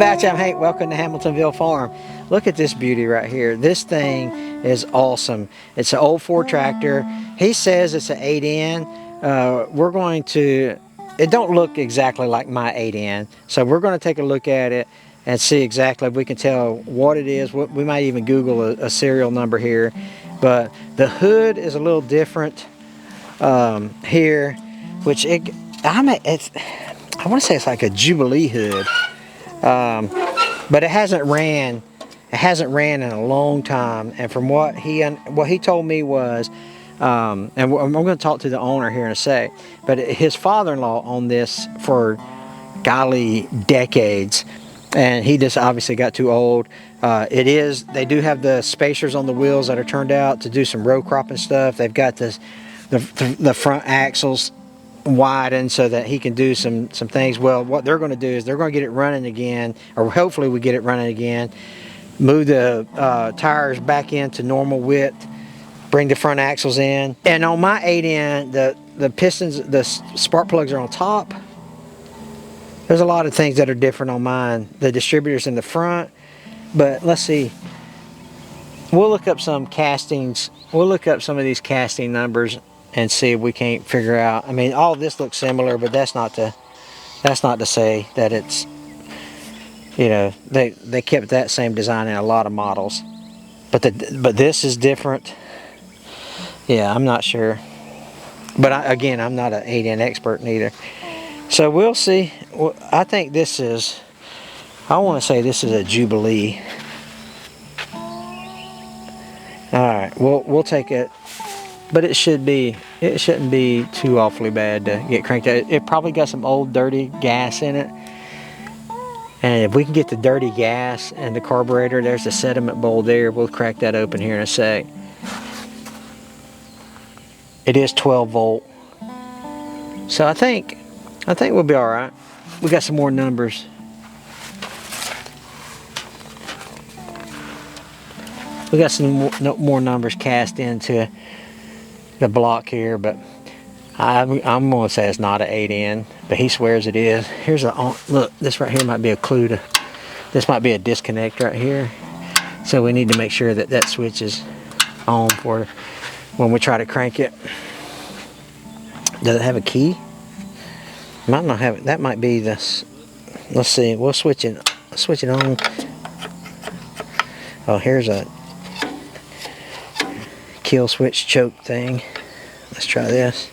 Batch, I'm Hank. Welcome to Hamiltonville Farm. Look at this beauty right here. This thing is awesome. It's an old Ford tractor. He says it's an 8N. We're going to, it don't look exactly like my 8N. So we're going to take a look at it and see exactly if we can tell what it is. We might even Google a serial number here. But the hood is a little different here, which I want to say it's like a Jubilee hood. But it hasn't ran in a long time, and from what he told me was, and I'm going to talk to the owner here in a sec, but his father-in-law owned this for golly decades, and he just obviously got too old. They do have the spacers on the wheels that are turned out to do some row cropping stuff. They've got the front axles widened so that he can do some things. Well, what they're going to do is they're going to get it running again, or hopefully we get it running again, move the tires back into normal width, bring the front axles in. And on my 8N, the pistons, the spark plugs are on top. There's a lot of things that are different on mine. The distributor's in the front, but let's see. We'll look up some castings. We'll look up some of these casting numbers and see if we can't figure out. I mean, all this looks similar, but that's not to say that it's, you know, they kept that same design in a lot of models, but this is different. Yeah, I'm not sure, but again, I'm not an 8N expert neither, so we'll see. Well, I think this is, I want to say this is a Jubilee. All right, we'll take it. But it shouldn't be too awfully bad to get cranked out. It probably got some old dirty gas in it. And if we can get the dirty gas and the carburetor, there's the sediment bowl there. We'll crack that open here in a sec. It is 12 volt. So I think we'll be all right. We got some more numbers. We got some more numbers cast into the block here, but I'm going to say it's not an 8N, but he swears it is. Here's look, this right here might be a clue to, this might be a disconnect right here. So we need to make sure that that switch is on for when we try to crank it. Does it have a key? Might not have it. That might be this. Let's see. We'll switch it on. Oh, here's a kill switch choke thing. Let's try this.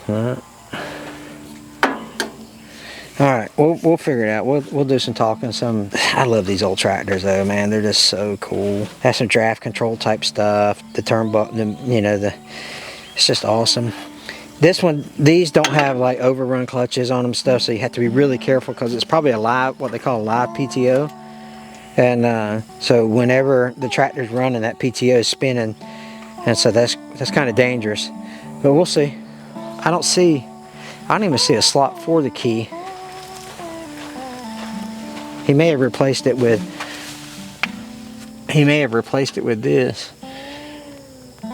All right, we'll figure it out. We'll do some talking. I love these old tractors though, man. They're just so cool. Have some draft control type stuff. The turn button, you know, it's just awesome. These don't have like overrun clutches on them stuff, so you have to be really careful because it's probably what they call a live PTO. And so whenever the tractor's running, that PTO is spinning, and so that's kind of dangerous. But we'll see. I don't even see a slot for the key. He may have replaced it with this. All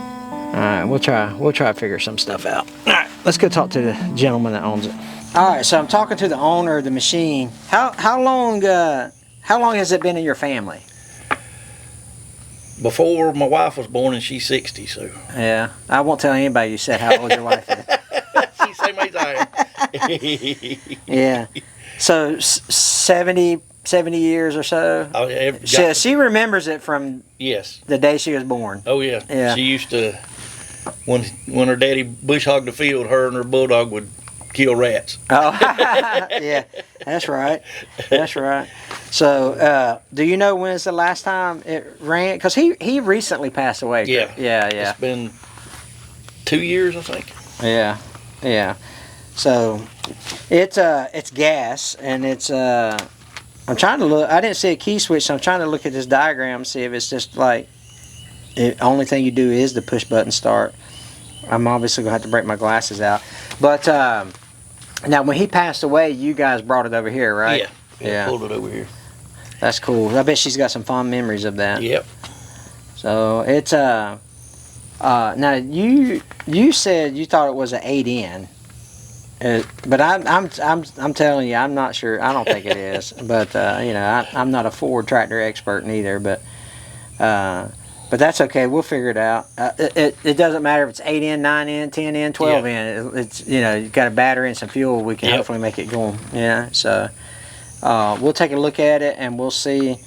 right, we'll try to figure some stuff out. All right, let's go talk to the gentleman that owns it. All right, so I'm talking to the owner of the machine. How long has it been in your family? Before my wife was born, and she's 60, so. Yeah, I won't tell anybody you said how old your wife is. She's same age I am. Yeah, so 70 years or so. Oh, yeah, she remembers it from the day she was born. Oh yeah. Yeah. She used to, when her daddy bush hogged the field, her and her bulldog would kill rats. Oh, yeah, that's right. That's right. So, do you know when's the last time it ran? Because he recently passed away. Yeah. Yeah. It's been 2 years, I think. Yeah. Yeah. So, it's gas, and it's I'm trying to look. I didn't see a key switch, so I'm trying to look at this diagram, see if it's just like the only thing you do is the push button start. I'm obviously gonna have to break my glasses out, but now when he passed away, you guys brought it over here, right? Yeah. Pulled it over here. That's cool. I bet she's got some fond memories of that. Yep. So it's now you said you thought it was an 8N. But I'm telling you, I'm not sure. I don't think it is. But you know, I'm not a Ford tractor expert neither. But that's okay. We'll figure it out. It doesn't matter if it's 8N, 9N, 10N, 12N. It's, you know, you've got a battery and some fuel. We can hopefully make it go. Yeah. So we'll take a look at it and we'll see.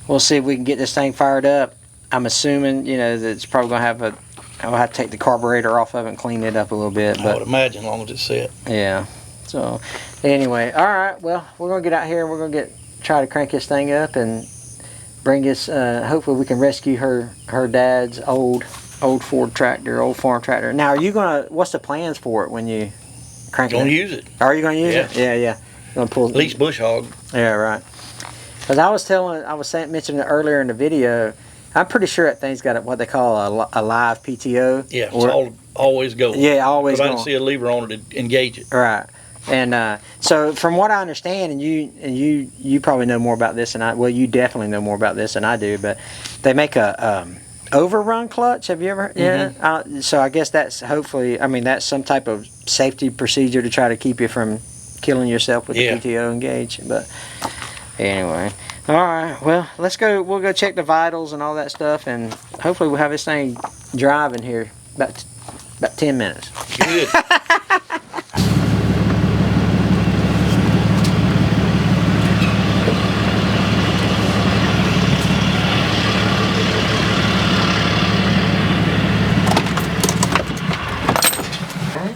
We'll see if we can get this thing fired up. I'm assuming, you know, that it's probably gonna have a. I'll have to take the carburetor off of it and clean it up a little bit. But I would imagine, as long as it's set. yeah. So, anyway, all right. Well, we're gonna get out here and we're gonna try to crank this thing up and bring this. Hopefully, we can rescue her dad's old Ford tractor, old farm tractor. Now, are you gonna? What's the plans for it when you crank it? Gonna use it. Are you gonna use it? Yeah. You're gonna pull at least bush hog. Yeah, right. Because I was mentioning it earlier in the video. I'm pretty sure that thing's got what they call a live PTO. Yeah, it's always going. Yeah, always going. But I didn't see a lever on it to engage it. Right. And so from what I understand, and you probably know more about this than I. Well, you definitely know more about this than I do. But they make a overrun clutch. Have you ever? Mm-hmm. Yeah. So I guess that's hopefully. I mean, that's some type of safety procedure to try to keep you from killing yourself with the PTO engaged. But anyway. All right, well, let's go. We'll go check the vitals and all that stuff, and hopefully we'll have this thing driving here about 10 minutes. Good.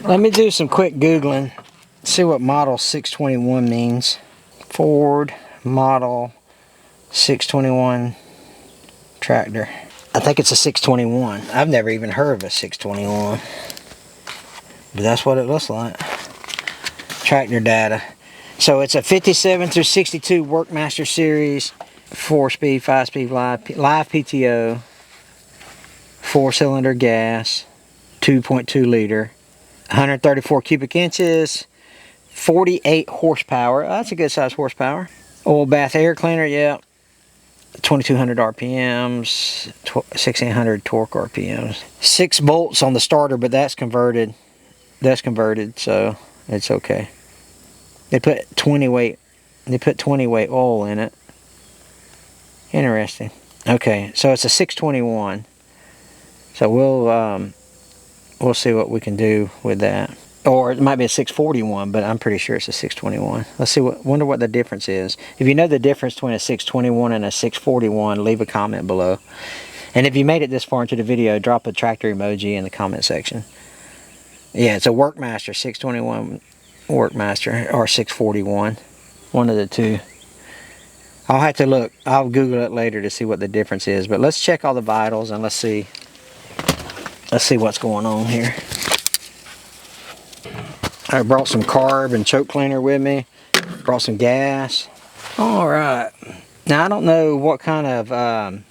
Let me do some quick Googling, see what model 621 means. Ford model 621 tractor. I think it's a 621. I've never even heard of a 621. But that's what it looks like. Tractor data. So it's a 57 through 62 Workmaster Series, 4-speed, 5-speed live PTO, 4-cylinder gas, 2.2 liter, 134 cubic inches, 48 horsepower. That's a good size horsepower. Oil bath air cleaner, yeah. 2200 RPMs, 1600 torque RPMs. 6 bolts on the starter, but that's converted. That's converted, so it's okay. They put 20 weight oil in it. Interesting. Okay, so it's a 621. So we'll see what we can do with that. Or it might be a 641, but I'm pretty sure it's a 621. Let's see. Wonder what the difference is. If you know the difference between a 621 and a 641, leave a comment below. And if you made it this far into the video, drop a tractor emoji in the comment section. Yeah, it's a Workmaster 621 Workmaster or 641. One of the two. I'll have to look. I'll Google it later to see what the difference is. But let's check all the vitals and let's see what's going on here. I brought some carb and choke cleaner with me. Brought some gas. All right. Now I don't know what kind of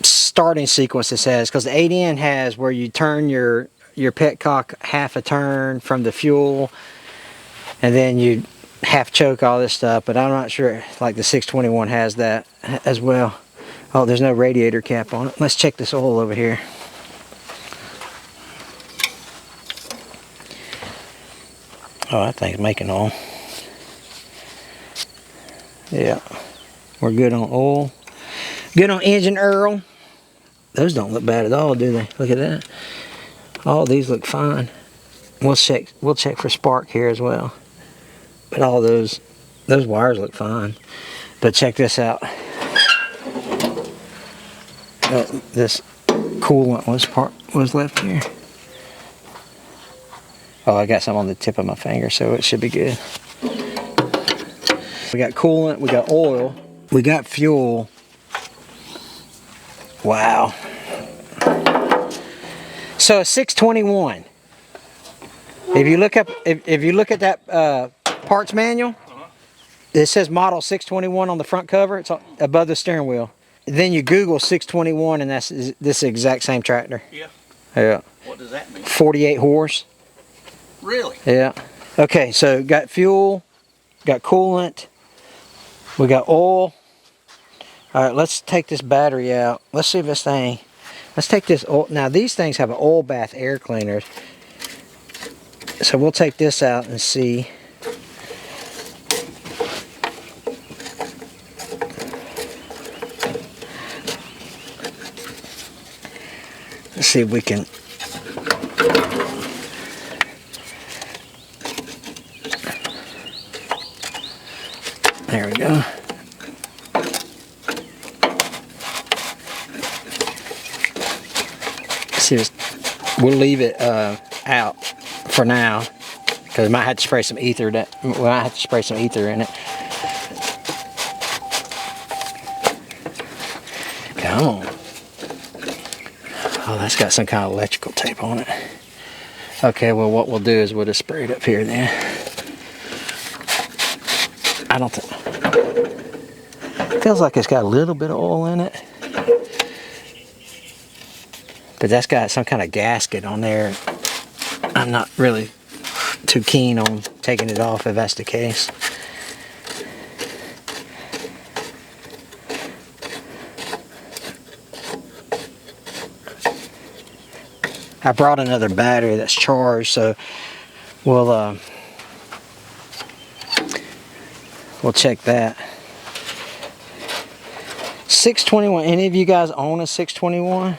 starting sequence this has, because the 8N has where you turn your petcock half a turn from the fuel, and then you half choke all this stuff. But I'm not sure like the 621 has that as well. Oh, there's no radiator cap on it. Let's check this oil over here. Oh, that thing's making oil. Yeah. We're good on oil. Good on engine oil. Those don't look bad at all, do they? Look at that. All these look fine. We'll check for spark here as well. But all those wires look fine. But check this out. This coolant was left here. Oh, I got some on the tip of my finger, so it should be good. We got coolant, we got oil, we got fuel. Wow. So a 621. If you look at that parts manual, it says model 621 on the front cover. It's above the steering wheel. Then you Google 621, and this is the exact same tractor. Yeah. Yeah. What does that mean? 48 horse. Really? Yeah. Okay, so got fuel, got coolant, we got oil. All right, let's take this battery out. Let's see if this thing, let's take this oil. Now these things have an oil bath air cleaner. So we'll take this out and see. Let's see if we can. There we go. See, we'll leave it out for now because we might have to spray some ether. We might have to spray some ether in it. Come on. Oh, that's got some kind of electrical tape on it. Okay, well, what we'll do is we'll just spray it up here then. I don't think. Feels like it's got a little bit of oil in it. But that's got some kind of gasket on there. I'm not really too keen on taking it off if that's the case. I brought another battery that's charged, so we'll check that. 621. Any of you guys own a 621?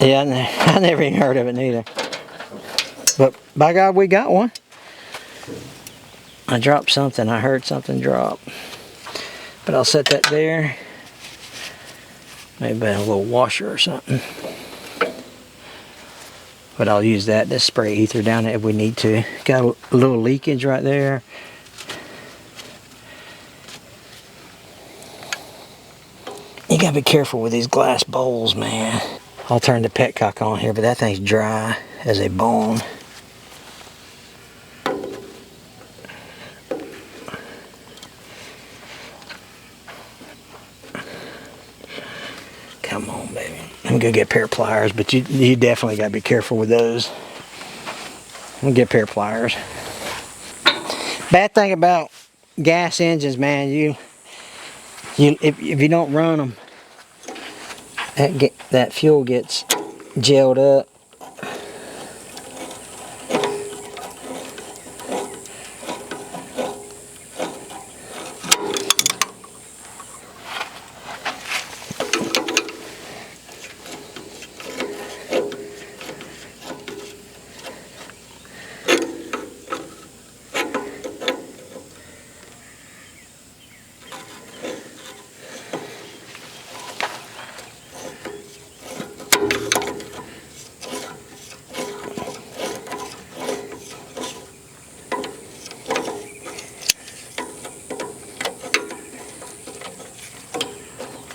Yeah, I never even heard of it neither. But by God, we got one. I dropped something. I heard something drop. But I'll set that there. Maybe a little washer or something. But I'll use that to spray ether down it if we need to. Got a little leakage right there. You gotta be careful with these glass bowls, man. I'll turn the petcock on here, but that thing's dry as a bone. Come on, baby. I'm gonna get a pair of pliers, but you definitely gotta be careful with those. I'm gonna get a pair of pliers. Bad thing about gas engines, man, if you don't run them, that fuel gets gelled up.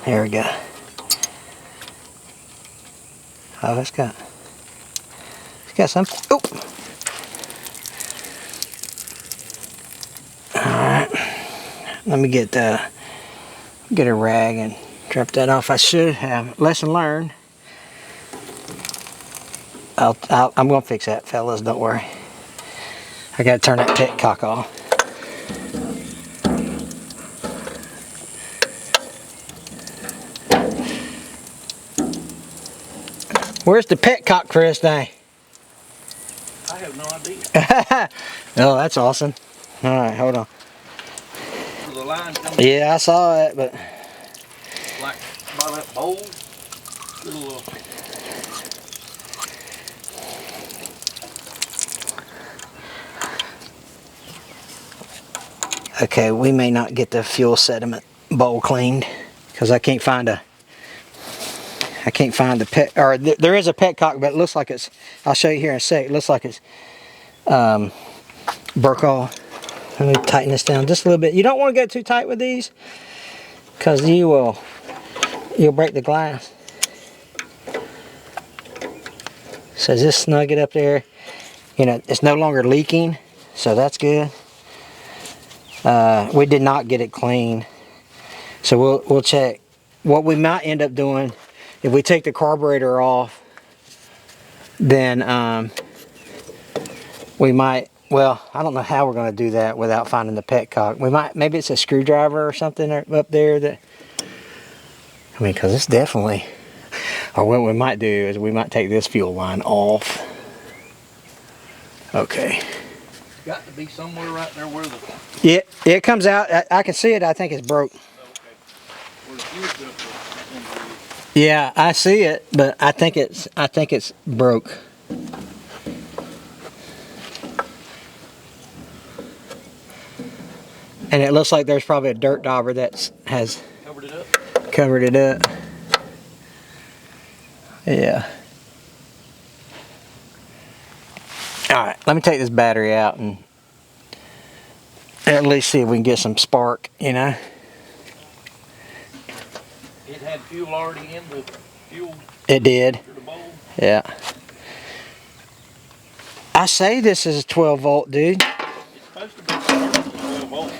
There we go. Oh, it's got some. Oh. All right. Let me get a rag and drop that off. I should have. Lesson learned. I'm gonna fix that, fellas. Don't worry. I gotta turn that petcock off. Where's the petcock for this thing? I have no idea. Oh, that's awesome. All right, hold on. The line coming Yeah, I saw that, but like by that bowl. Little, okay, we may not get the fuel sediment bowl cleaned because I can't find the pet, or there is a petcock, but it looks like it's, I'll show you here in a sec, it looks like it's broke off. Let me tighten this down just a little bit. You don't want to go too tight with these because you'll break the glass. So just snug it up there. You know, it's no longer leaking, so that's good. We did not get it clean, so we'll check. What we might end up doing, if we take the carburetor off, then we might, well, I don't know how we're going to do that without finding the petcock. We might, maybe it's a screwdriver or something up there that, I mean, because it's definitely, or what we might do is we might take this fuel line off. Okay. It's got to be somewhere right there where the... Yeah, it comes out. I can see it. I think it's broke. Okay. Where the fuse duct was. Yeah, I see it, but I think it's broke. And it looks like there's probably a dirt dauber that has Covered it up. covered it up. Yeah. All right, let me take this battery out and at least see if we can get some spark, you know. It had fuel already in the fuel. It did. The bowl. Yeah. I say this is a 12 volt, dude. It's supposed to be started at 12 volts.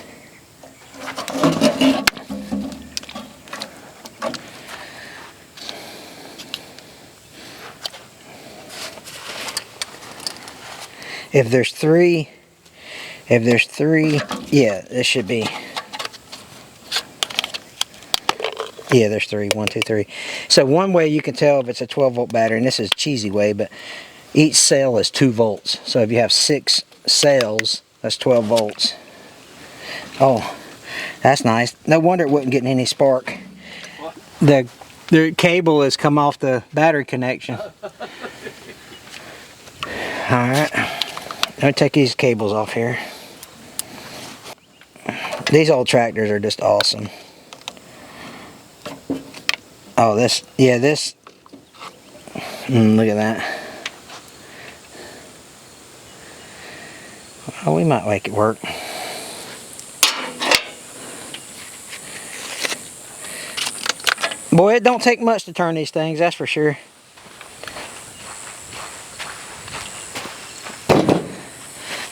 If there's three, yeah, this should be. Yeah, there's three. 1, 2, 3. So one way you can tell if it's a 12 volt battery, and this is a cheesy way, but each cell is 2 volts. So if you have 6 cells, that's 12 volts. Oh, that's nice. No wonder it wasn't getting any spark. What? The cable has come off the battery connection. Alright. Let me take these cables off here. These old tractors are just awesome. Oh, this, yeah, this. Look at that. Oh, we might make it work. Boy, it don't take much to turn these things, that's for sure.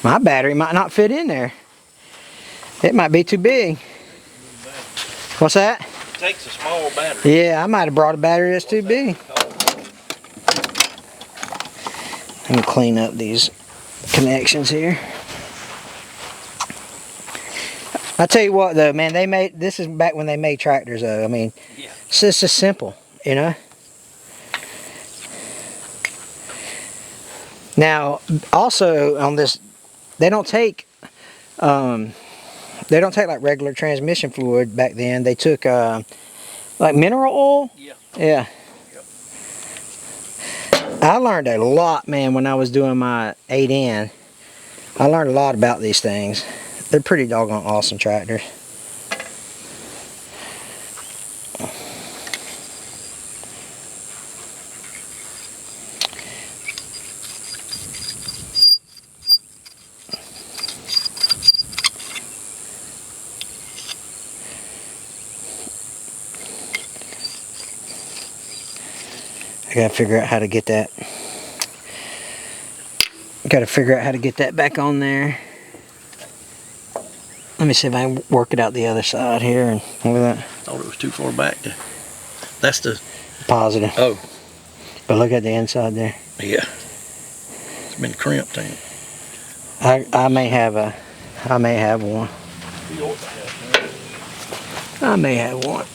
My battery might not fit in there. It might be too big. What's that? It takes a small battery. Yeah, I might have brought a battery that's too big. Let me clean up these connections here. I tell you what though, man, this is back when they made tractors though. I mean, Yeah. it's just as simple, you know? Now, also on this, they don't take like regular transmission fluid back then. They took like mineral oil. Yeah. Yeah. Yep. I learned a lot, man, when I was doing my 8N. I learned a lot about these things. They're pretty doggone awesome tractors. I gotta figure out how to get that. Gotta figure out how to get that back on there. Let me see if I can work it out the other side here. And look at that. Thought it was too far back to. That's the. Positive. Oh. But look at the inside there. Yeah. It's been crimped, ain't it? I may have one. You ought to have one. I may have one.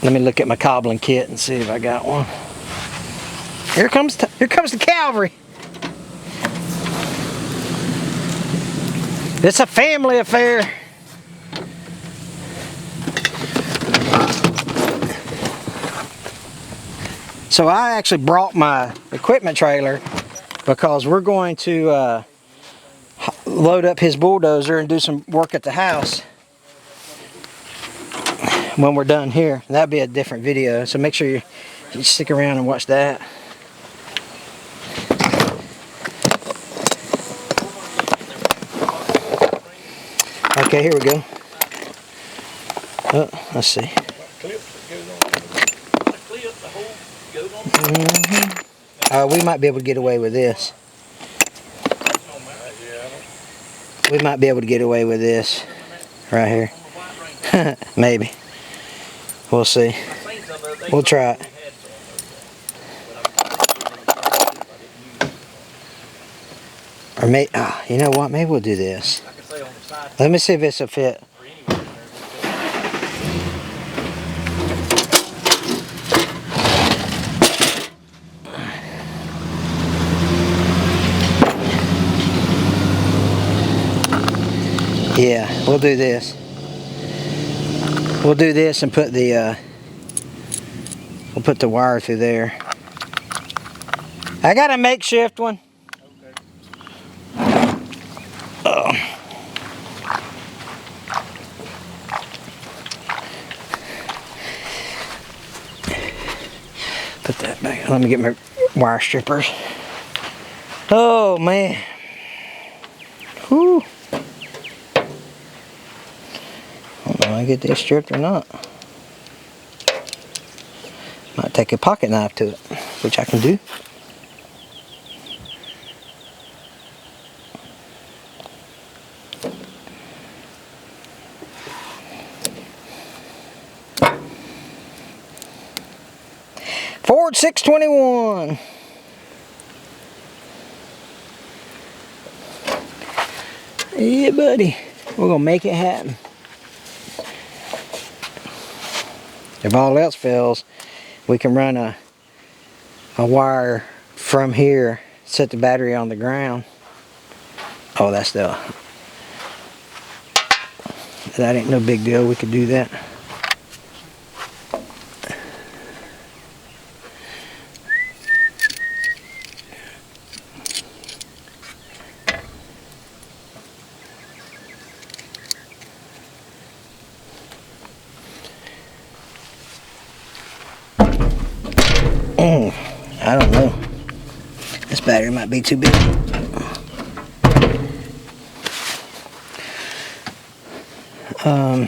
Let me look at my cobbling kit and see if I got one. Here comes the cavalry. It's a family affair. So I actually brought my equipment trailer because we're going to load up his bulldozer and do some work at the house when we're done here. That'll be a different video, so make sure you stick around and watch that. Okay, here we go. Oh, let's see. We might be able to get away with this. We might be able to get away with this right here. Maybe. We'll see. We'll try it. Or maybe, you know what? Maybe we'll do this. Let me see if it's a fit. Yeah, we'll do this. We'll do this and put the we'll put the wire through there. I got a makeshift one. Oh. Put that back. Let me get my wire strippers. Oh man. Whew. I don't know if I get this stripped or not. Might take a pocket knife to it, which I can do. Ford 621. Yeah, buddy. We're gonna make it happen. If all else fails, we can run a wire from here, set the battery on the ground. Oh, that ain't no big deal. We could do that. I don't know. This battery might be too big. Wow.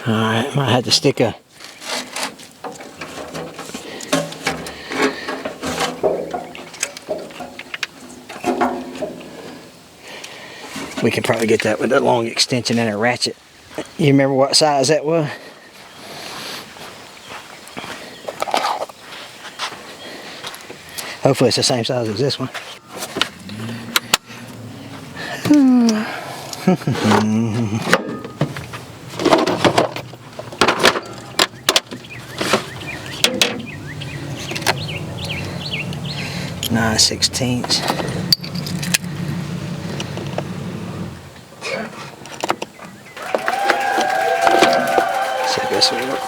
Alright, might have to stick a we can probably get that with a long extension and a ratchet. You remember what size that was? Hopefully it's the same size as this one. 9/16. See if this will work.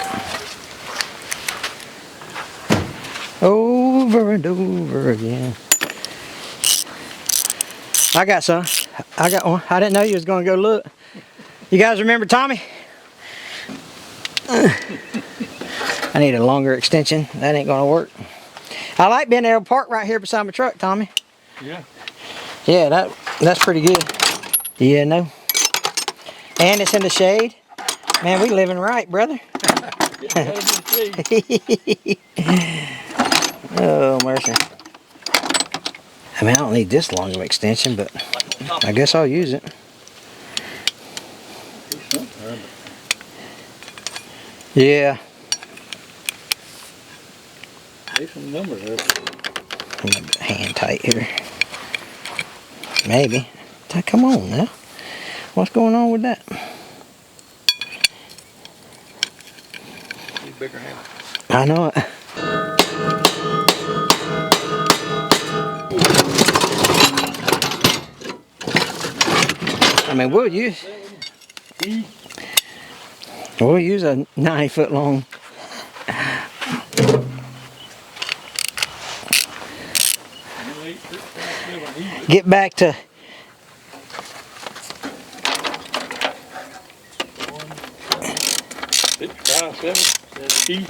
Over and over again. I got some. I got one. I didn't know you was gonna go look. You guys remember Tommy? I need a longer extension. That ain't gonna work. I like being able to park right here beside my truck, Tommy. Yeah. Yeah, that's pretty good. Yeah, no. And it's in the shade. Man, we living right, brother. Oh, mercy. I mean, I don't need this long of an extension, but I guess I'll use it. Yeah. There's some numbers there. I'm a bit hand tight here. Maybe. Come on now. What's going on with that? Need bigger hand. I know it. I mean, we'll use a 90-foot long. Get back to 55, 70.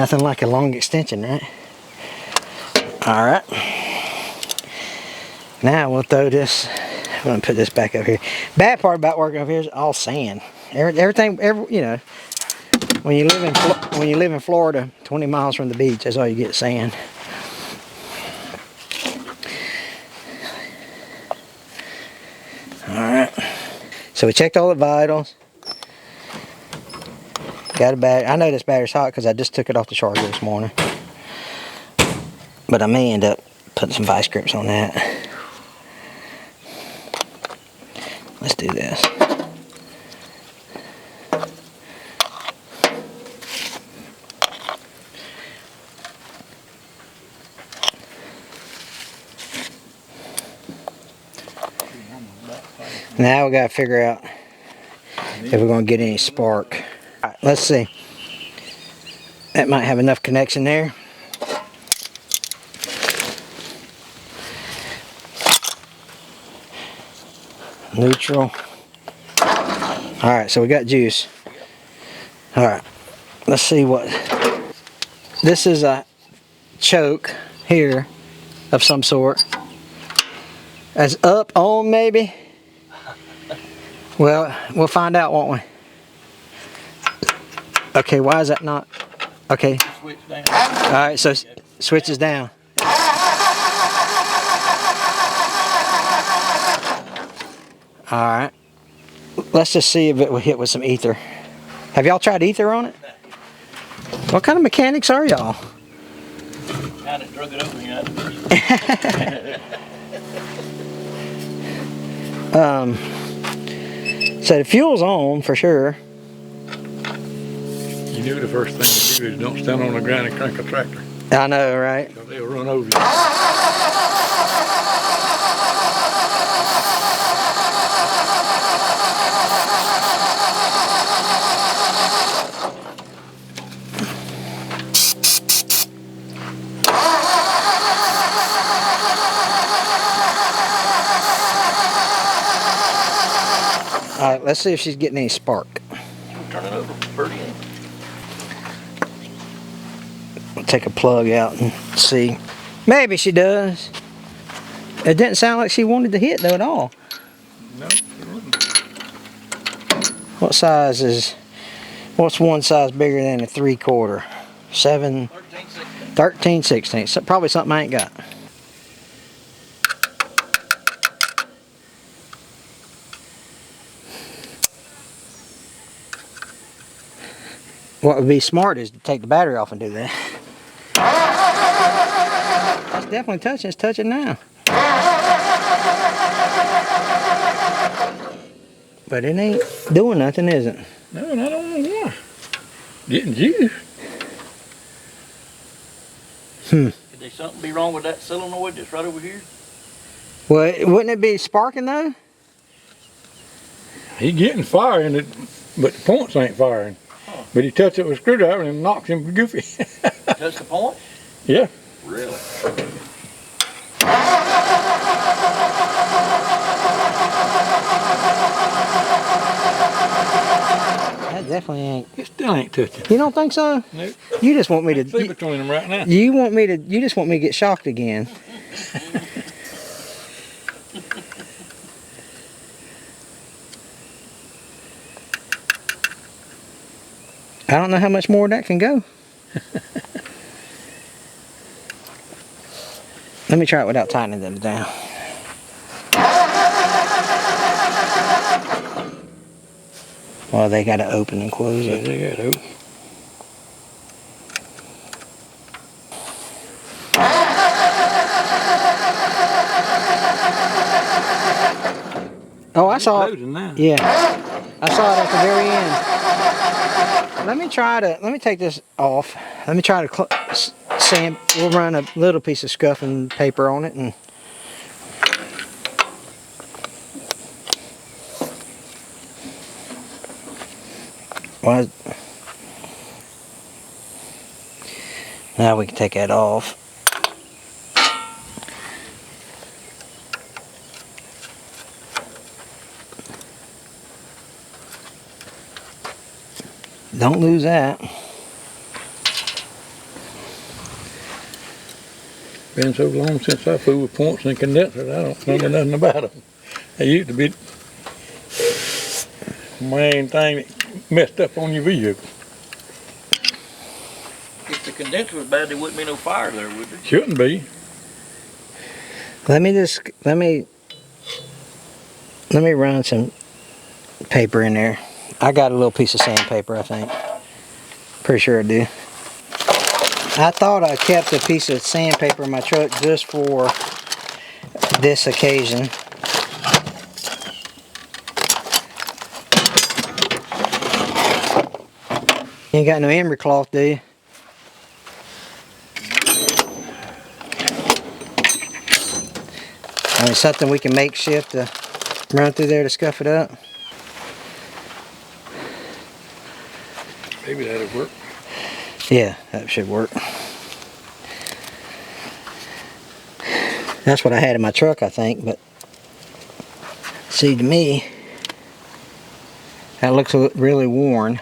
nothing like a long extension, right? All right. Now we'll throw this. I'm gonna put this back up here. Bad part about working up here is all sand. Everything, you know, when you live in Florida, 20 miles from the beach, that's all you get, sand. All right. So we checked all the vitals. Got a battery. I know this battery's hot because I just took it off the charger this morning. But I may end up putting some vice grips on that. Let's do this. Now we got to figure out if we're going to get any spark. All right, let's see. That might have enough connection there. Neutral. Alright, so we got juice. Alright, let's see what. This is a choke here of some sort. As up on maybe. Well, we'll find out, won't we? Okay, why is that not? Okay. Switch down. Alright, so switches down. Alright. Let's just see if it will hit with some ether. Have y'all tried ether on it? What kind of mechanics are y'all? Kind of drug it over here. So the fuel's on for sure. You knew the first thing to do is don't stand on the ground and crank a tractor. I know, right? So they'll run over you. Alright, let's see if she's getting any spark. Turn it over. Pretty. I'll take a plug out and see. Maybe she does. It didn't sound like she wanted to hit though at all. No, it wouldn't. What size is, what's one size bigger than a 3/4? 7, 13, 16. So probably something I ain't got. What would be smart is to take the battery off and do that. That's definitely touching. It's touching now. But it ain't doing nothing, is it? No, and I don't know why. Getting juice. Could there something be wrong with that solenoid that's right over here? Well, wouldn't it be sparking though? He getting fire in it, but the points ain't firing. Huh. But he touched it with a screwdriver and it knocks him goofy. Touch the point? Yeah. Really? That definitely ain't. It still ain't touching. You don't think so? Nope. You just want me to. See between them right now. You want me to. You just want me to get shocked again. I don't know how much more that can go. Let me try it without tightening them down. Well, they got to open and close Yeah, it. they got open. Oh, I saw it. Closing now. Yeah, I saw it at the very end. Let me take this off. Let me try to sand. We'll run a little piece of scuffing paper on it and. Well, now we can take that off. Don't lose that. Been so long since I fooled with points and condensers, I don't remember nothing about them. They used to be the main thing that messed up on your vehicle. If the condenser was bad, there wouldn't be no fire there, would there? Shouldn't be. Let me run some paper in there. I got a little piece of sandpaper, I think. Pretty sure I do. I thought I kept a piece of sandpaper in my truck just for this occasion. You ain't got no emery cloth, do you? I mean, something we can makeshift to run through there to scuff it up. Maybe that'll work. Yeah, that should work. That's what I had in my truck, I think, but see, to me, that looks really worn.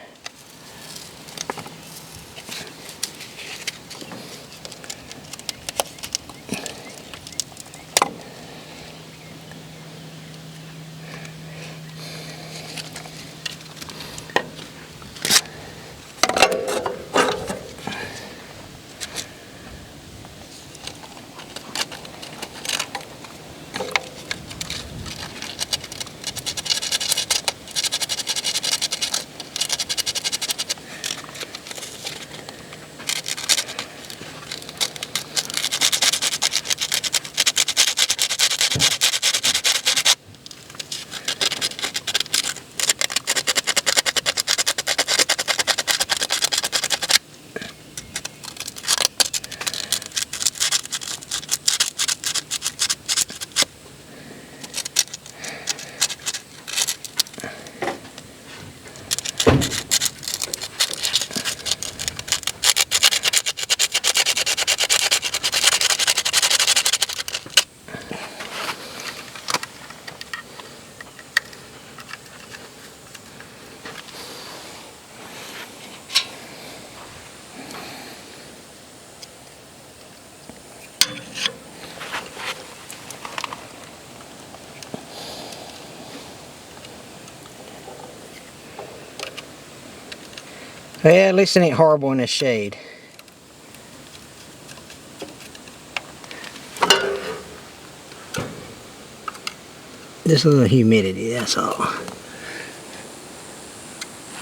Well, yeah, at least it ain't horrible in the shade. Just a little humidity, that's all.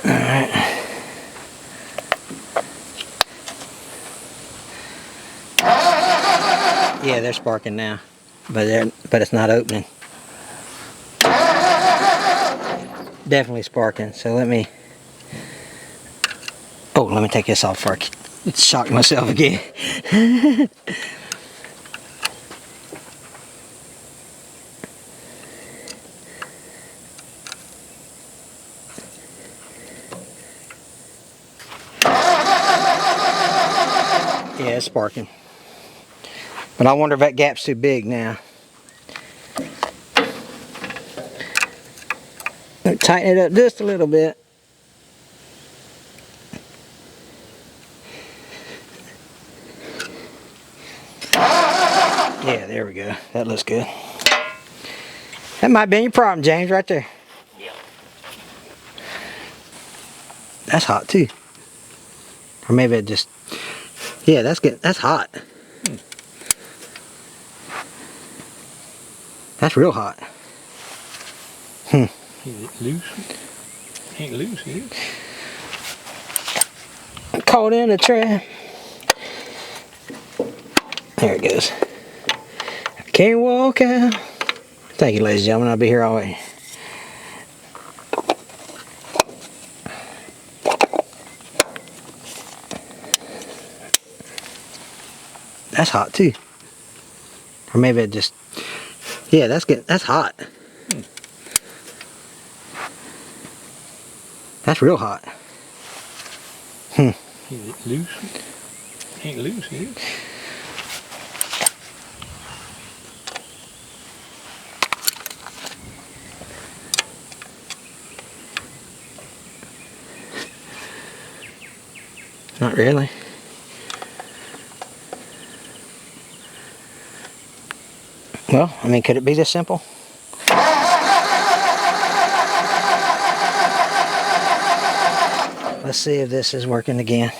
Alright. Yeah, they're sparking now, but it's not opening. Definitely sparking, so let me take this off before I shock myself again. Yeah, it's sparking. But I wonder if that gap's too big now. Tighten it up just a little bit. Yeah, there we go. That looks good. That might be your problem, James, right there. Yep. That's hot too. Or maybe it just, yeah, that's good. That's hot. That's real hot. Is it loose? Ain't loose, is it? Caught in the trap. There it goes. Can't walk out. Thank you, ladies and gentlemen. I'll be here all day. That's hot too. Or maybe it just, yeah, that's good. That's hot. That's real hot. Is it loose? Ain't loose, is it? Not really. Well, I mean, could it be this simple? Let's see if this is working again.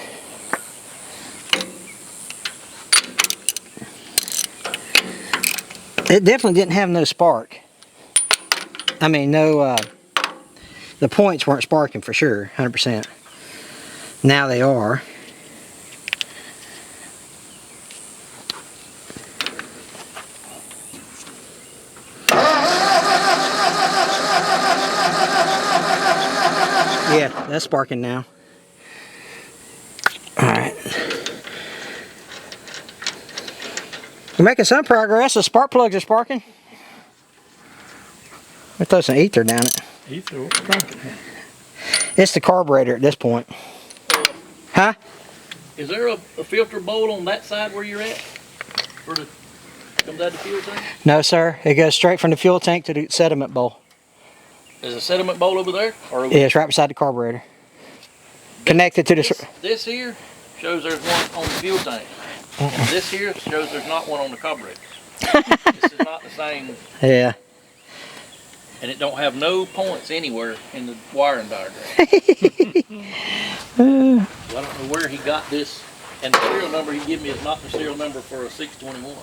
It definitely didn't have no spark. I mean, no, the points weren't sparking for sure, 100%. Now they are. Yeah, that's sparking now. Alright. We're making some progress. The spark plugs are sparking. We throw some ether down it. Ether, what's cranking here? It's the carburetor at this point. Huh? Is there a filter bowl on that side where you're at? For the comes out the fuel tank? No, sir. It goes straight from the fuel tank to the sediment bowl. There's a sediment bowl over there? Or Yeah, it's right beside the carburetor. Connected to the... this here shows there's one on the fuel tank. And this here shows there's not one on the carburetor. This is not the same. Yeah. And it don't have no points anywhere in the wiring diagram. So I don't know where he got this. And the serial number he gave me is not the serial number for a 621.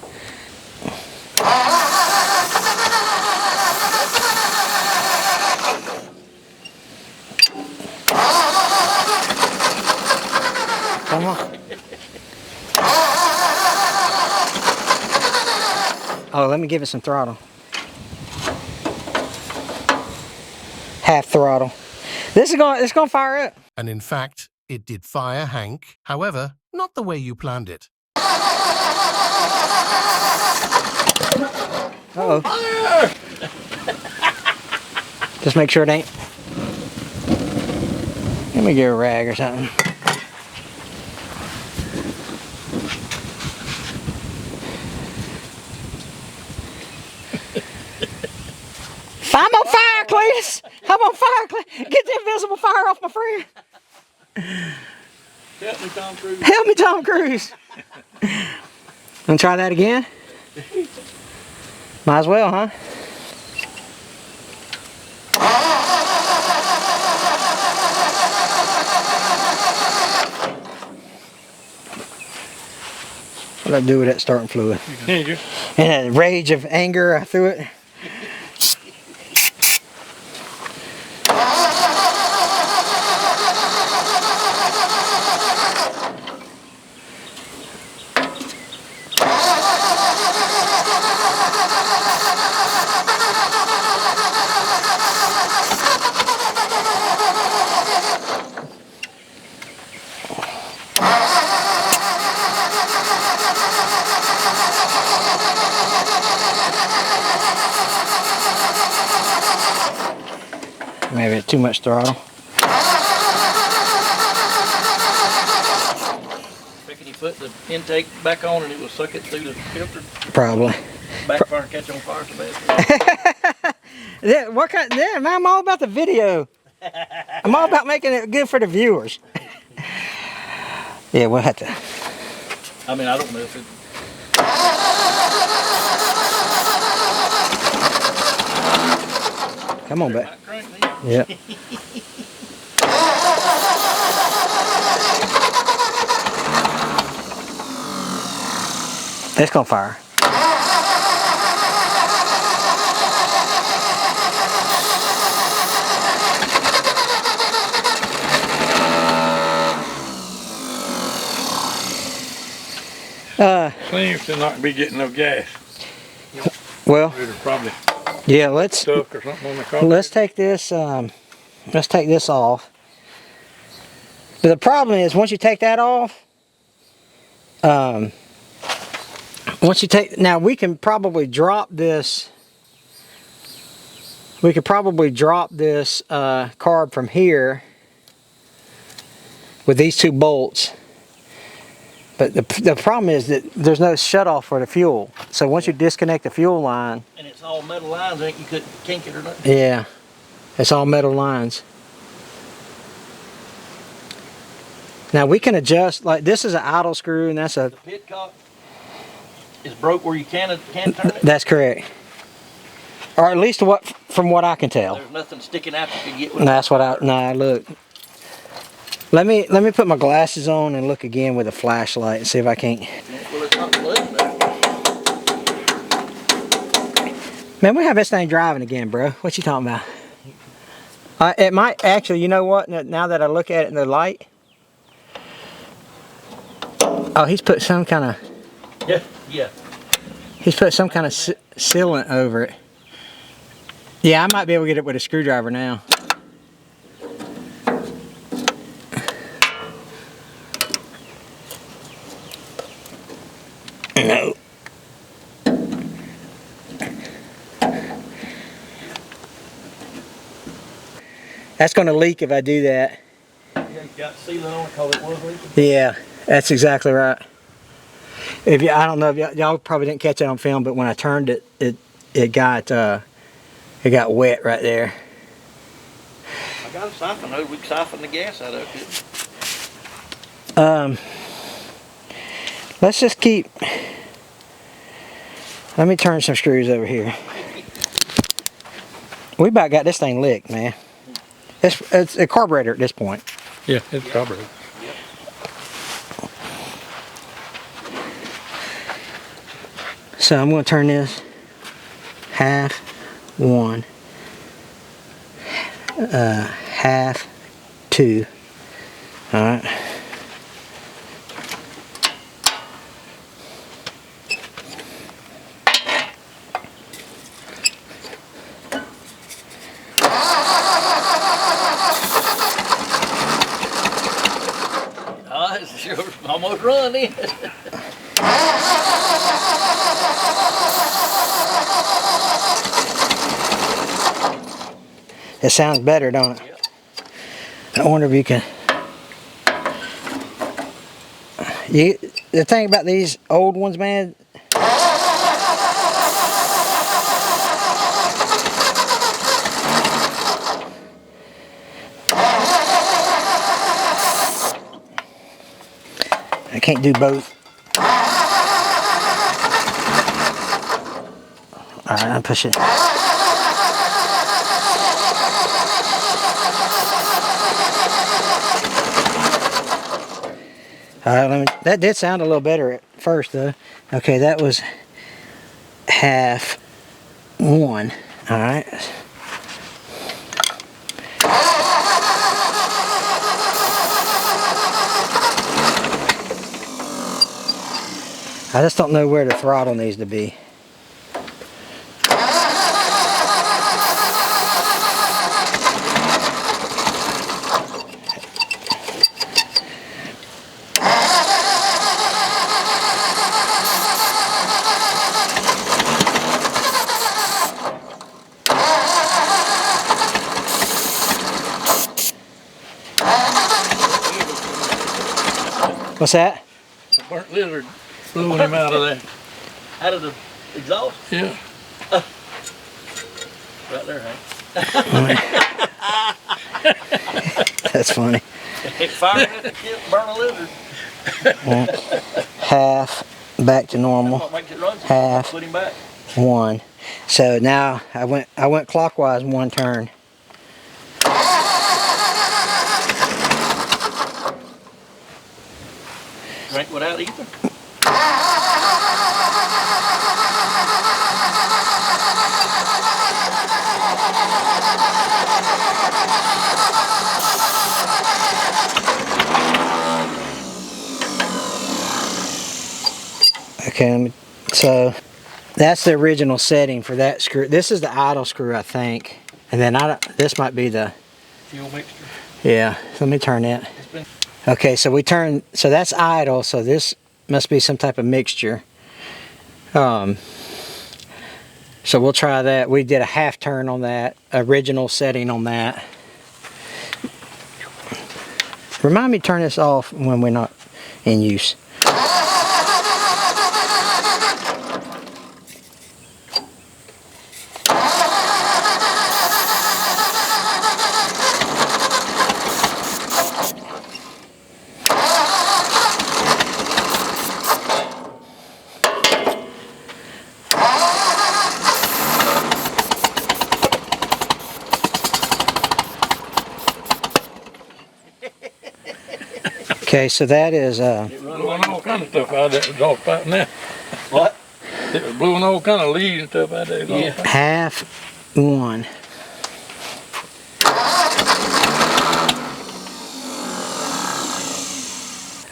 Come on. Oh, let me give it some throttle. Half throttle. It's gonna fire up. And in fact, it did fire, Hank. However, not the way you planned it. Uh-oh. Just make sure it ain't. Let me get a rag or something. I'm on fire, Cletus! I'm on fire, Cletus! Get the invisible fire off my friend! Help me, Tom Cruise. Help me, Tom Cruise! Wanna try that again? Might as well, huh? What'd I do with that starting fluid? Here In a rage of anger, I threw it. Maybe too much throttle. Reckon you put the intake back on and it will suck it through the filter. Probably. Backfire and catch on fire so bad. Yeah, what kind? Yeah, man, I'm all about the video. I'm all about making it good for the viewers. Yeah, we'll have to. I mean, I don't know if it. Come on, back. Might crank me. Yeah. It's gonna fire. seems to not be getting no gas. Well, It'll probably yeah. Let's stuck or something on the car. let's take this. Let's take this off. But the problem is, once you take that off, once you take, now we can probably drop this. We could probably drop this carb from here with these two bolts. But the problem is that there's no shutoff for the fuel. So once you disconnect the fuel line, And it's all metal lines, ain't you couldn't kink it or nothing. yeah, it's all metal lines. Now we can adjust, like this is an idle screw and that's a, The pitcock is broke where you can turn it. that's correct. Or at least from what I can tell. There's nothing sticking out you can get with That's what look. Let me put my glasses on and look again with a flashlight and see if I can't. Well, it's not flooding there. Man, we have this thing driving again, bro. What you talking about? It might actually, you know what? Now that I look at it in the light, Oh, he's put some kind of. Yeah, yeah. He's put some kind of sealant over it. Yeah, I might be able to get it with a screwdriver now. No. That's going to leak if I do that. Yeah, you got sealing on it because it was leaking. Yeah, that's exactly right. If you, I don't know if y'all probably didn't catch that on film, but when I turned it, it got wet right there. I got a siphon though. We can siphon the gas out of it. Let's just keep. Let me turn some screws over here. We about got this thing licked, man. It's a carburetor at this point. Yeah, it's carburetor. Yep. So I'm going to turn this half one, half two. All right. It's sure almost run in. It sounds better, don't it? Yep. I wonder if you can. The thing about these old ones, man. I can't do both. All right, I'll push it. All right, that did sound a little better at first, though. Okay, that was half one. All right. I just don't know where the throttle needs to be. What's that? A burnt lizard blew him out of there. Out of the exhaust? Yeah. Right there, Hank. That's funny. Fire at the tip, burn a lizard. Half back to normal. What makes it run? Half. Put him back. One. So now I went clockwise one turn. Drink without ether. Okay, so that's the original setting for that screw. This is the idle screw, I think. And then this might be the Fuel mixture. yeah. Let me turn that. Okay, so so that's idle. So this must be some type of mixture. So we'll try that. We did a half turn on that original setting on that. Remind me to turn this off when we're not in use. Okay, so that is Blowing all kind of stuff out of that exhaust pipe now. What? It was blowing all kind of leaves and stuff out of that exhaust pipe. half one.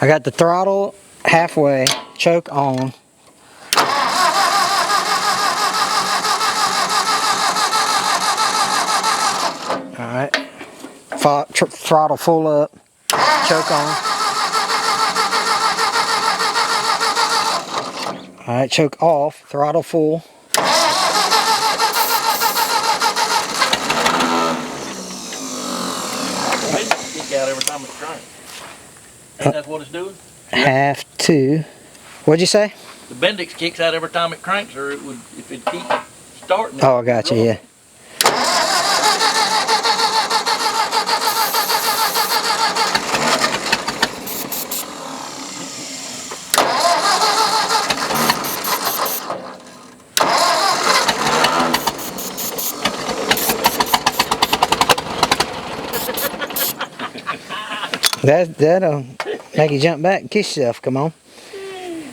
I got the throttle halfway, choke on. Alright, throttle full up, choke on. Alright, choke off, throttle full. Maybe kick out every time it's crank. Ain't that what it's doing? Have to. What'd you say? The Bendix kicks out every time it cranks, or it would, if it keeps starting. Oh, I got you, yeah. That'll make you jump back and kiss yourself. Come on.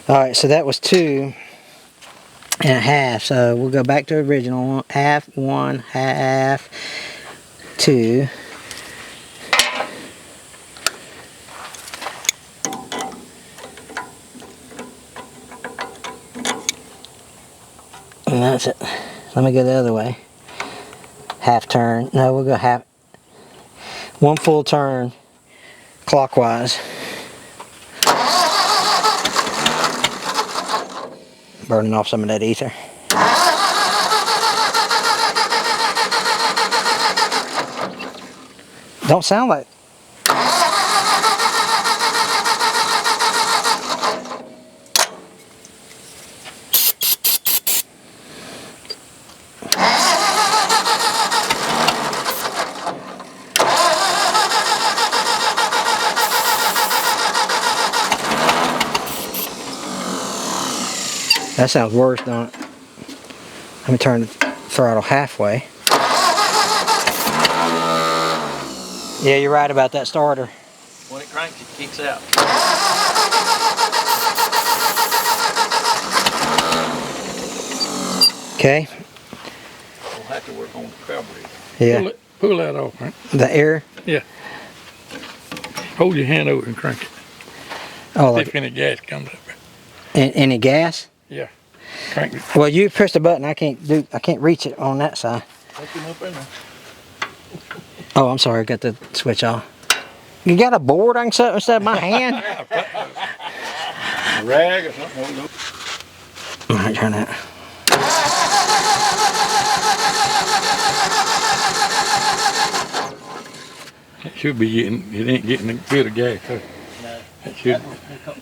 Alright, so that was 2.5. So we'll go back to the original. Half, 1, half, 2. And that's it. Let me go the other way. Half turn. No, we'll go half. 1 full turn clockwise. Burning off some of that ether. Don't sound like. That sounds worse, don't it? Let me turn the throttle halfway. Yeah, you're right about that starter. When it cranks, it kicks out. Okay. We'll have to work on the carburetor. Yeah. Pull that off, right? The air. Yeah. Hold your hand over and crank it. Oh, If any gas comes up. any gas? Yeah. Crank it. Well, you push the button. I can't reach it on that side. Take him up in there. Oh, I'm sorry. I got the switch off. You got a board I can set instead of my hand? A rag or something. All right, try that. It should be getting. It ain't getting a bit of gas. So No, it should.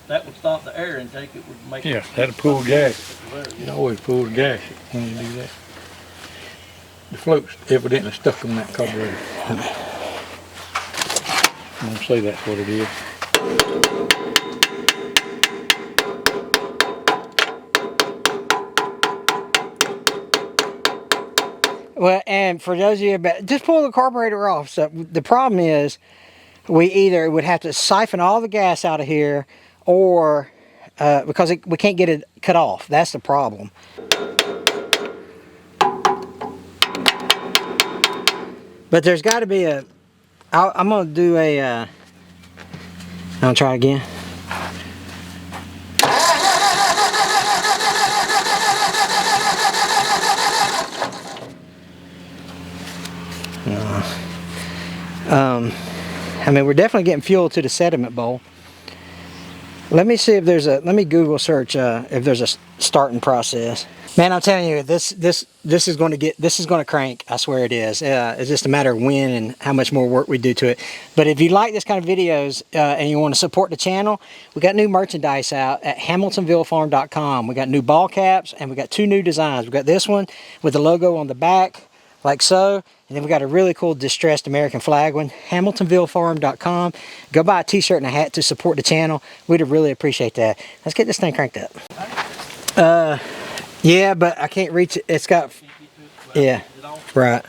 that would stop the air intake. It would make Yeah, that'll pull gas. You always pull the gas when you do that. The float's evidently stuck on that carburetor. I'm gonna say that's what it is. Well, and for those of you, just pull the carburetor off. So the problem is, we either would have to siphon all the gas out of here, or because we can't get it cut off. That's the problem. But there's got to be a. I'm gonna do a. I'm gonna try again. I mean, we're definitely getting fuel to the sediment bowl. Let me see if there's a. Let me Google search if there's a starting process. Man, I'm telling you, this is going to crank. I swear it is. It's just a matter of when and how much more work we do to it. But if you like this kind of videos and you want to support the channel, we got new merchandise out at hamiltonvillefarm.com. We got new ball caps and we got 2 new designs. We got this one with the logo on the back, like so. And then we got a really cool distressed American flag one. hamiltonvillefarm.com. Go buy a t-shirt and a hat to support the channel. We'd really appreciate that. Let's get this thing cranked up. Yeah, but I can't reach it. It's got, yeah, right.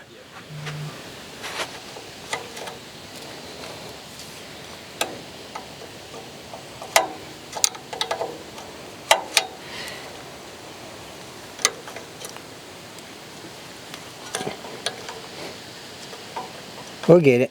We'll get it.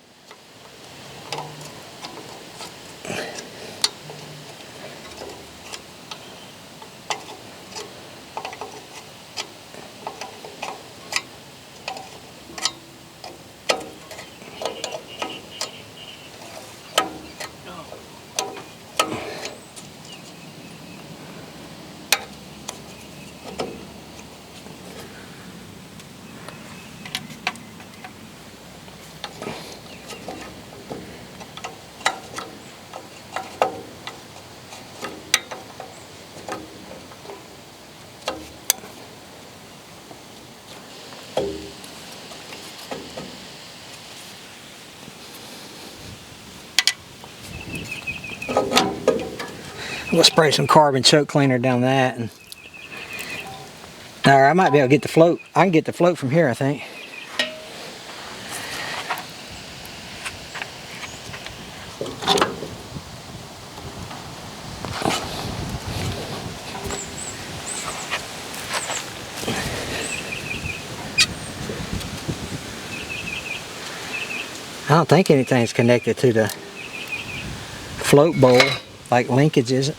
We'll spray some carbon choke cleaner down that. And, all right, I might be able to get the float. I can get the float from here, I think. I don't think anything's connected to the float bowl like linkage is.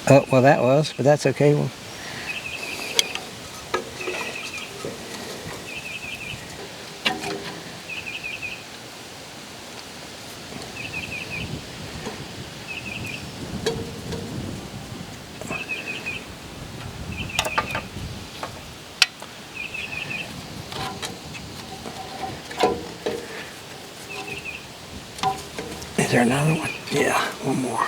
Oh, well that was, but that's okay. Well, is there another one? Yeah, one more.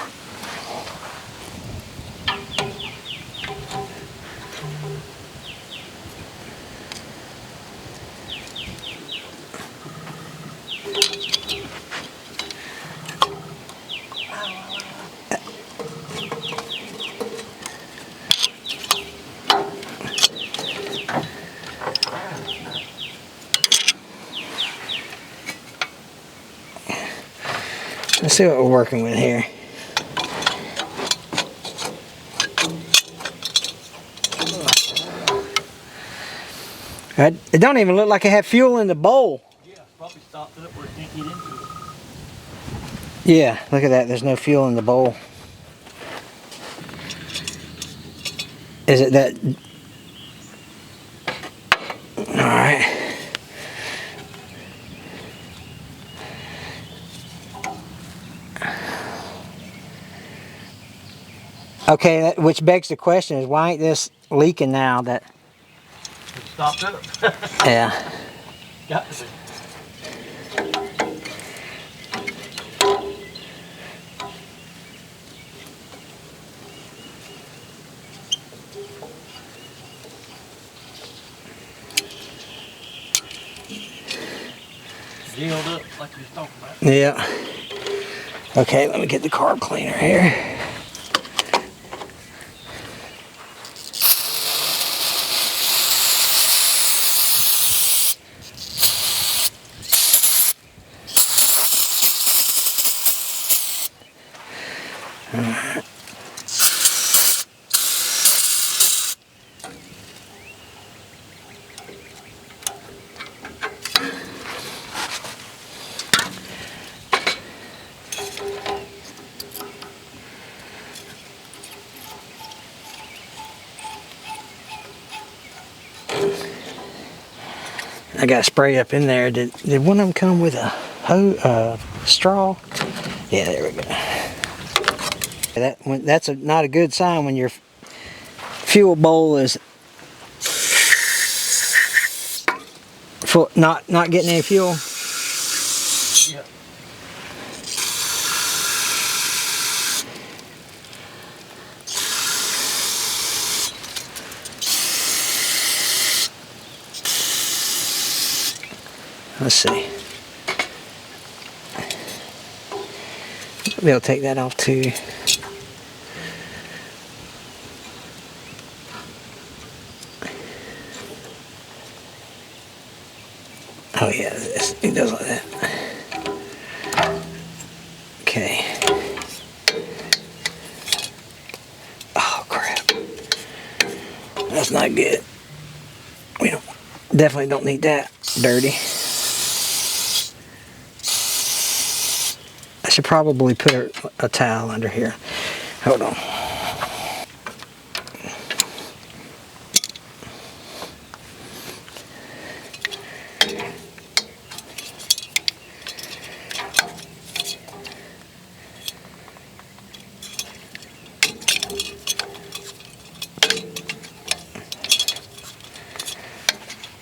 Let's see what we're working with here. It don't even look like it had fuel in the bowl. Yeah, probably stopped it up where it can't get into it. Yeah, look at that. There's no fuel in the bowl. Is it that? All right. Okay, which begs the question is why ain't this leaking now that... It stopped up. Yeah. Got to be. Sealed up like you was talking about. Yeah. Okay, let me get the carb cleaner here. I got a spray up in there. Did one of them come with a straw? Yeah, there we go. That's not a good sign when your fuel bowl is full, not getting any fuel. Yeah. Let's see. I'll be able to take that off too. Oh yeah, it does like that. Okay. Oh crap. That's not good. We definitely don't need that dirty. I should probably put a towel under here. Hold on.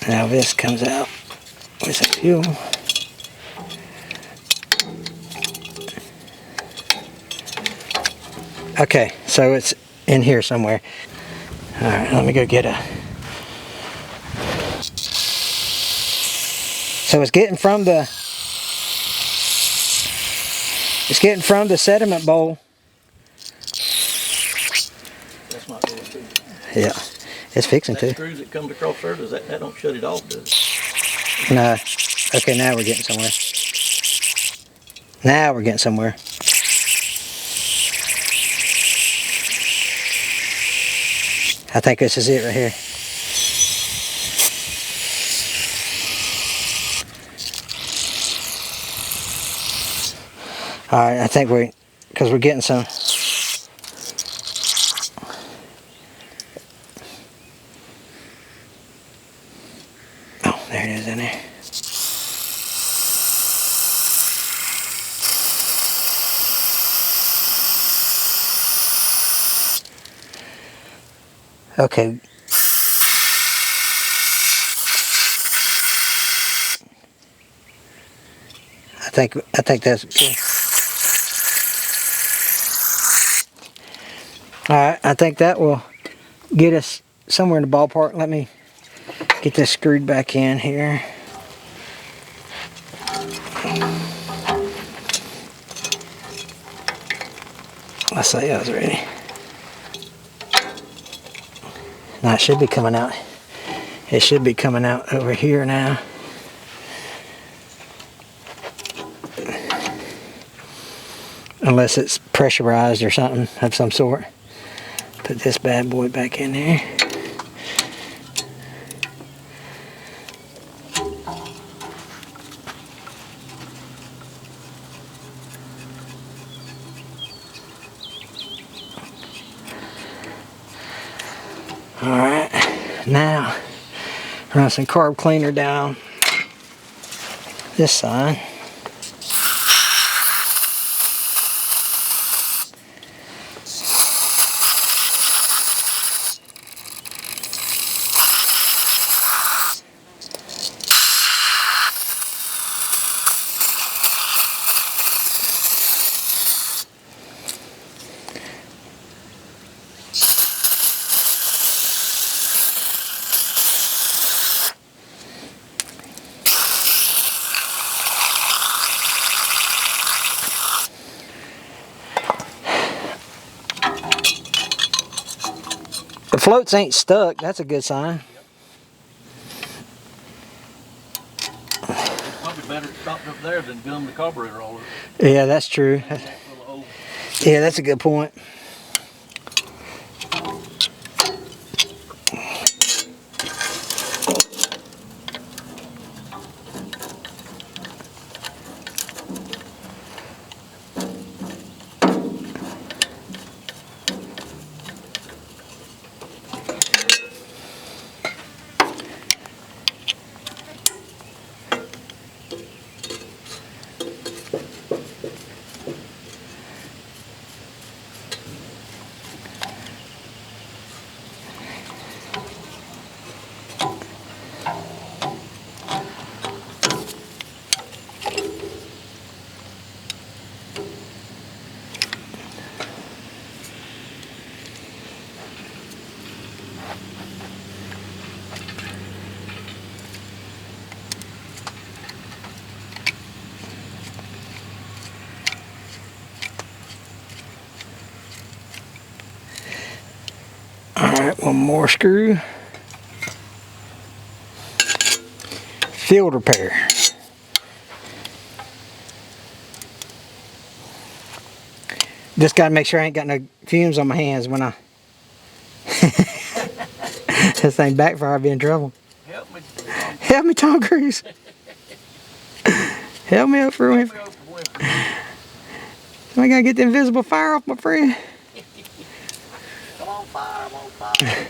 Now this comes out with some fuel. Okay, so it's in here somewhere. All right, let me go get a... So it's getting from the sediment bowl Yeah, it's fixing That to. screw that comes across there, that don't shut it off, does it? No. Okay, now we're getting somewhere. Now we're getting somewhere. I think this is it right here. All right, I think because we're getting some. Oh, there it is in there. Okay. I think that's good. All right, I think that will get us somewhere in the ballpark. Let me get this screwed back in here. Let's say I was ready. Now it should be coming out. It should be coming out over here now. Unless it's pressurized or something of some sort. Put this bad boy back in there. Alright, now run some carb cleaner down this side. The floats ain't stuck, that's a good sign. It's probably better it stopped up there than gum the carburetor all over. Yeah, that's true. Yeah, that's a good point. Alright, one more screw. Field repair. Just gotta make sure I ain't got no fumes on my hands when I this thing backfire, I'll be in trouble. Help me. Help me, Tom Cruise. Help me up for him. I gotta get the invisible fire off my friend. Come on, fire, I'm on fire.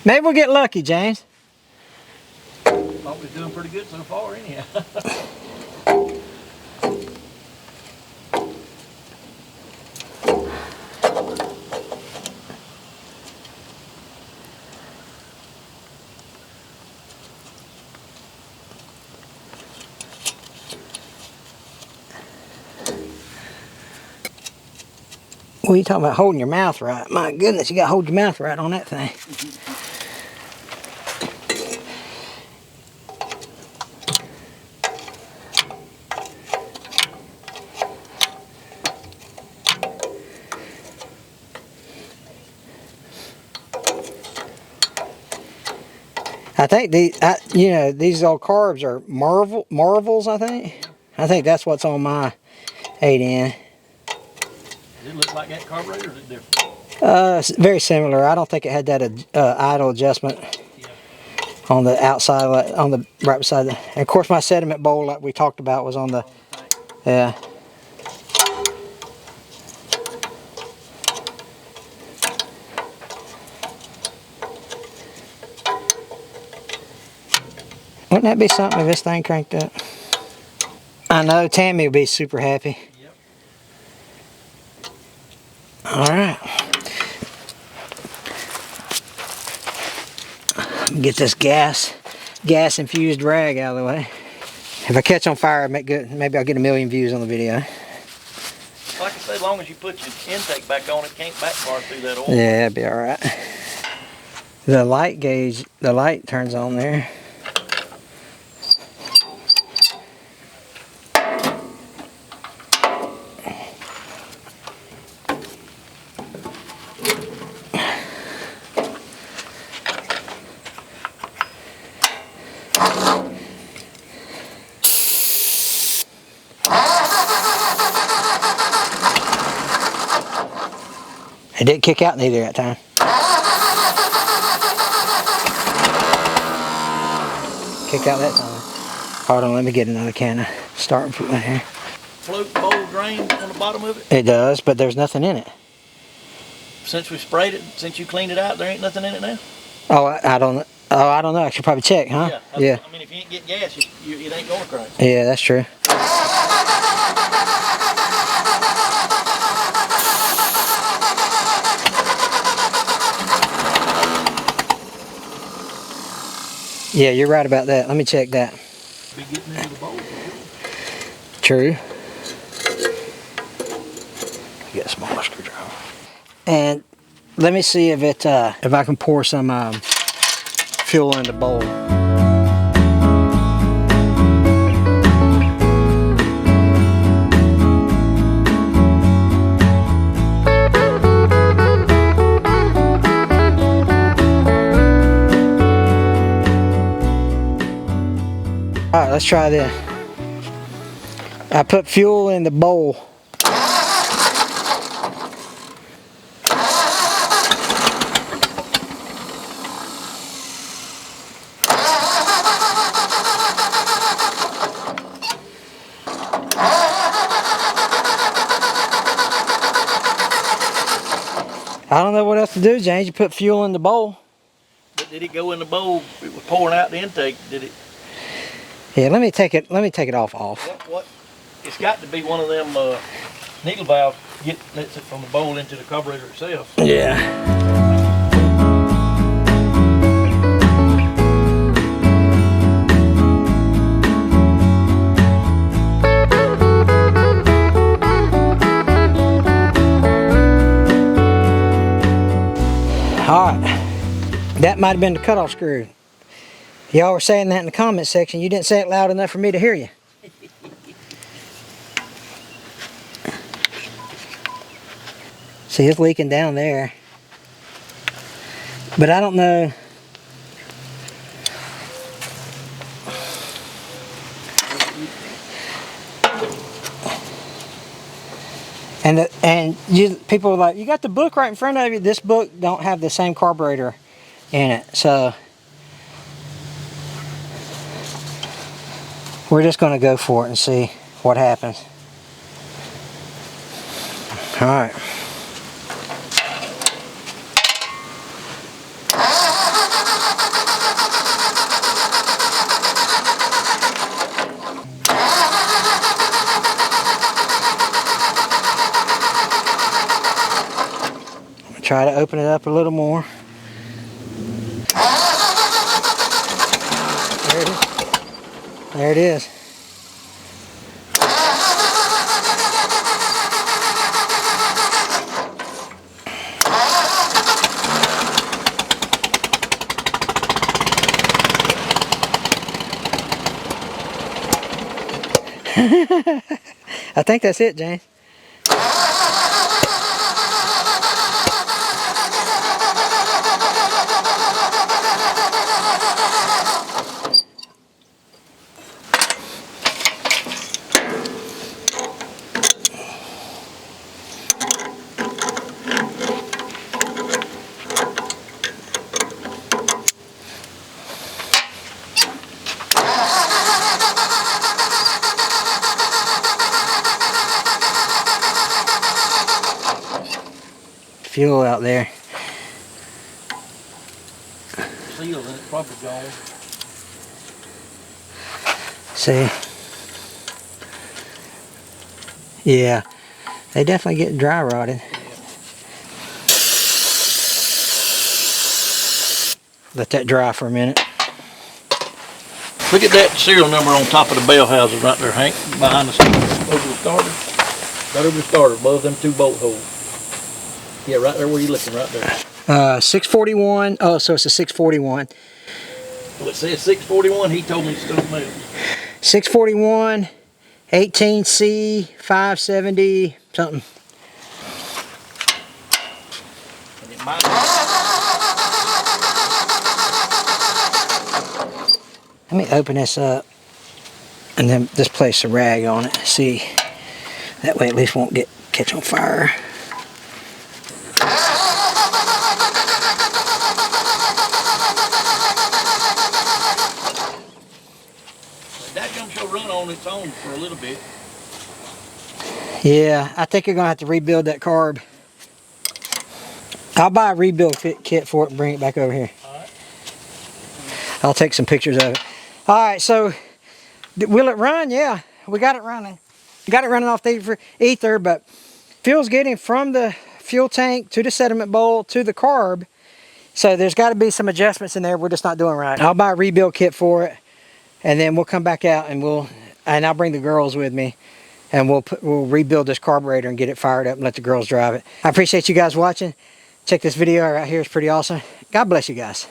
Maybe we'll get lucky, James. Probably doing pretty good so far, anyhow. What are you talking about holding your mouth right? My goodness, you got to hold your mouth right on that thing. I think these old carbs are Marvels. I think that's what's on my 8N. Does it look like that carburetor, or is it different? It's very similar. I don't think it had that idle adjustment on the outside, on the right beside the. And of course, my sediment bowl, like we talked about, was on the. Yeah. Wouldn't that be something if this thing cranked up? I know Tammy will be super happy. Yep. All right. Get this gas infused rag out of the way. If I catch on fire, maybe I'll get 1 million views on the video. Like I say, as long as you put your intake back on, it can't backfire through that oil. Yeah, it'll be all right. The light gauge, the light turns on there. It didn't kick out neither that time. Kicked out that time. Hold on, let me get another can of starting food in here. Float bowl drain on the bottom of it. It does, but there's nothing in it. Since we sprayed it, since you cleaned it out, there ain't nothing in it now? Oh, I don't know. Oh, I don't know. I should probably check, huh? Yeah. I mean, if you ain't get gas, it ain't going to crack. Yeah, that's true. Yeah, you're right about that. Let me check that. Be getting into the bowl. True. Get a smaller screwdriver. And let me see if I can pour some fuel in the bowl. All right, let's try this. I put fuel in the bowl. I don't know what else to do, James. You put fuel in the bowl. But did it go in the bowl? It was pouring out the intake. Did it? Yeah, let me take it off. What? It's got to be one of them needle valves lets it from the bowl into the carburetor itself. Yeah. All right. That might have been the cutoff screw. Y'all were saying that in the comment section. You didn't say it loud enough for me to hear you. See, it's leaking down there. But I don't know. And people are like, you got the book right in front of you. This book don't have the same carburetor in it. So we're just going to go for it and see what happens. All right. Try to open it up a little more. There it is. There it is. I think that's it, Jane. Fuel out there. Seal and it's probably gone. See? Yeah, they definitely get dry rotted. Let that dry for a minute. Look at that serial number on top of the bell housing right there, Hank, behind the over the starter. Right over the starter, above them two bolt holes. Yeah, right there where you're looking, right there. 641. Oh, so it's a 641. Well, it says 641. He told me it's something else. 641, 18C, 570, something. And it might Let me open this up and then just place a rag on it. See, that way at least won't catch on fire. that comes to run on its own for a little bit. Yeah, I think you're gonna have to rebuild that carb. I'll buy a rebuild kit for it and bring it back over here. Alright. I'll take some pictures of it. Alright, so will it run? Yeah, we got it running. Got it running off the ether, but fuel's getting from the fuel tank to the sediment bowl to the carb. So there's got to be some adjustments in there we're just not doing right. I'll buy a rebuild kit for it, and then we'll come back out and I'll bring the girls with me, and we'll rebuild this carburetor and get it fired up and let the girls drive it. I appreciate you guys watching. Check this video out right here, it's pretty awesome. God bless you guys.